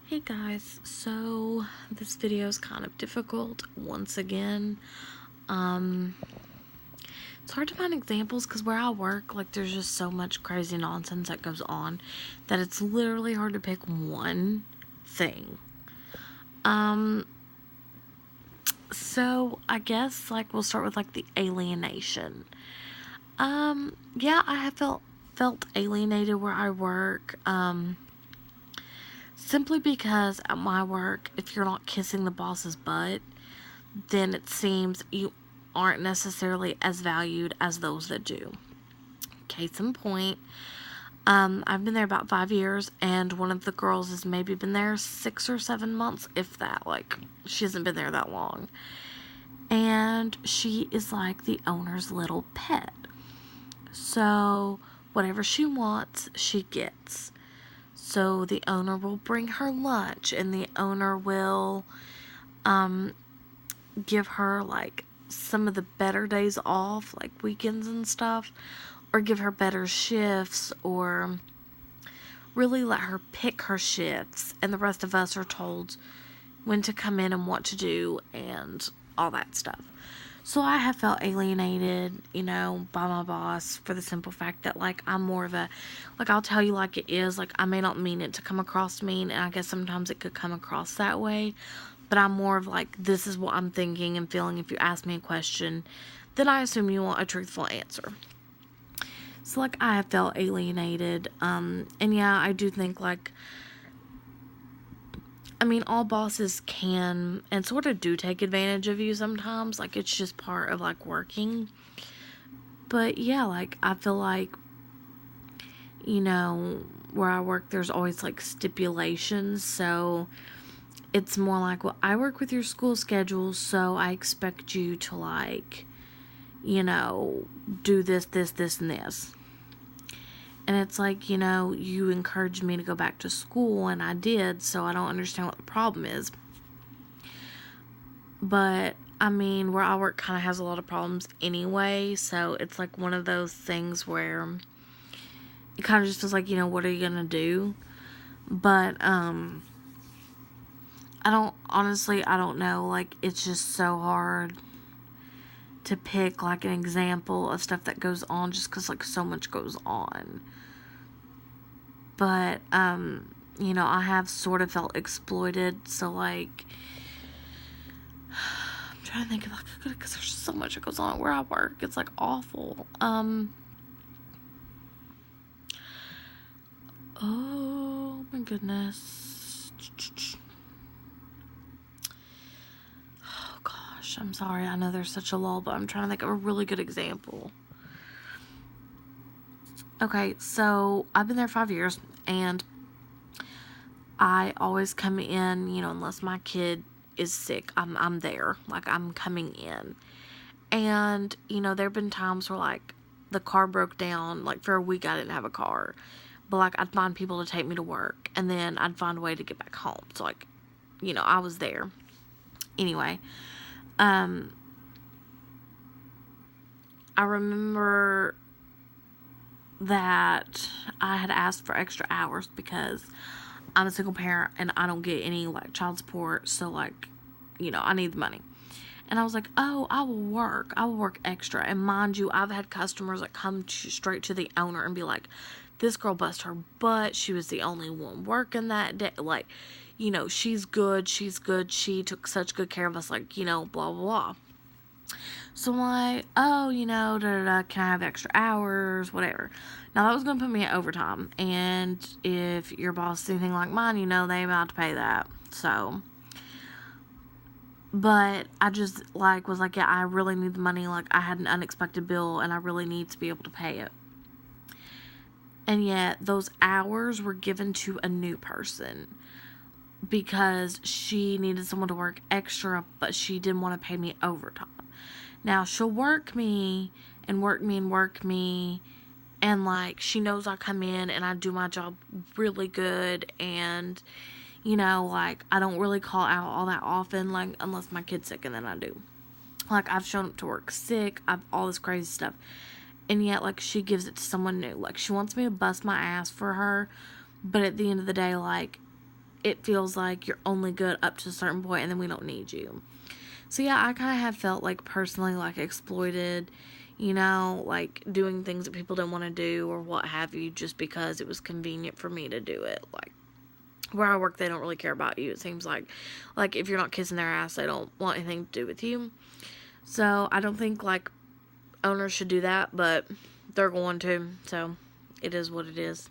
Hey guys, so this video is kind of difficult once again. It's hard to find examples because where I work, like, there's just so much crazy nonsense that goes on that it's literally hard to pick one thing. So I guess, like, we'll start with, like, the alienation. Yeah, I have felt alienated where I work, simply because at my work, if you're not kissing the boss's butt, then it seems you aren't necessarily as valued as those that do. Case in point, I've been there about 5 years, and one of the girls has maybe been there 6 or 7 months, if that. Like, she hasn't been there that long. And she is like the owner's little pet. So, whatever she wants, she gets. So, the owner will bring her lunch, and the owner will, give her, like, some of the better days off, like weekends and stuff, or give her better shifts, or really let her pick her shifts, and the rest of us are told when to come in and what to do and all that stuff. So I have felt alienated, by my boss for the simple fact that, like, I'm more of a, like, I'll tell you like it is. Like, I may not mean it to come across mean, and I guess sometimes it could come across that way, but I'm more of like, this is what I'm thinking and feeling. If you ask me a question, then I assume you want a truthful answer. So, like, I have felt alienated, and yeah, I do think, like, I mean, all bosses can and sort of do take advantage of you sometimes. Like, it's just part of, like, working. But yeah, like, I feel like, where I work, there's always, like, stipulations. So it's more like, well, I work with your school schedule, so I expect you to, like, do this, this, this, and this. And it's like, you encouraged me to go back to school, and I did, so I don't understand what the problem is. But, I mean, where I work kind of has a lot of problems anyway, so it's like one of those things where it kind of just feels like, what are you gonna do? But, I don't know, like, it's just so hard to pick, like, an example of stuff that goes on just because, like, so much goes on. But, I have sort of felt exploited, so, like, I'm trying to think of, like, because there's so much that goes on where I work. It's, like, awful. Oh, my goodness. Oh, gosh, I'm sorry. I know there's such a lull, but I'm trying to think of a really good example. Okay, so I've been there 5 years, and I always come in, unless my kid is sick, I'm there. Like, I'm coming in. And, there have been times where, like, the car broke down. Like, for a week I didn't have a car. But, like, I'd find people to take me to work, and then I'd find a way to get back home. So, like, I was there. Anyway, I remember that I had asked for extra hours because I'm a single parent and I don't get any, like, child support. So, like, I need the money. And I was like, oh, I will work extra. And mind you, I've had customers that come straight to the owner and be like, this girl bust her butt. She was the only one working that day. Like, she's good. She took such good care of us. Like, blah, blah, blah. So I'm like, oh, da, da, da, can I have extra hours? Whatever. Now, that was going to put me at overtime. And if your boss is anything like mine, they about to pay that. So, but I just, like, was like, yeah, I really need the money. Like, I had an unexpected bill, and I really need to be able to pay it. And yet, those hours were given to a new person because she needed someone to work extra, but she didn't want to pay me overtime. Now, she'll work me, and like, she knows I come in and I do my job really good, and, like, I don't really call out all that often, like, unless my kid's sick, and then I do. Like, I've shown up to work sick, I've all this crazy stuff, and yet, like, she gives it to someone new. Like, she wants me to bust my ass for her, but at the end of the day, like, it feels like you're only good up to a certain point and then we don't need you. So yeah, I kind of have felt like personally like exploited, like doing things that people didn't want to do or what have you, just because it was convenient for me to do it. Like where I work, they don't really care about you. It seems like if you're not kissing their ass, they don't want anything to do with you. So I don't think like owners should do that, but they're going to. So it is what it is.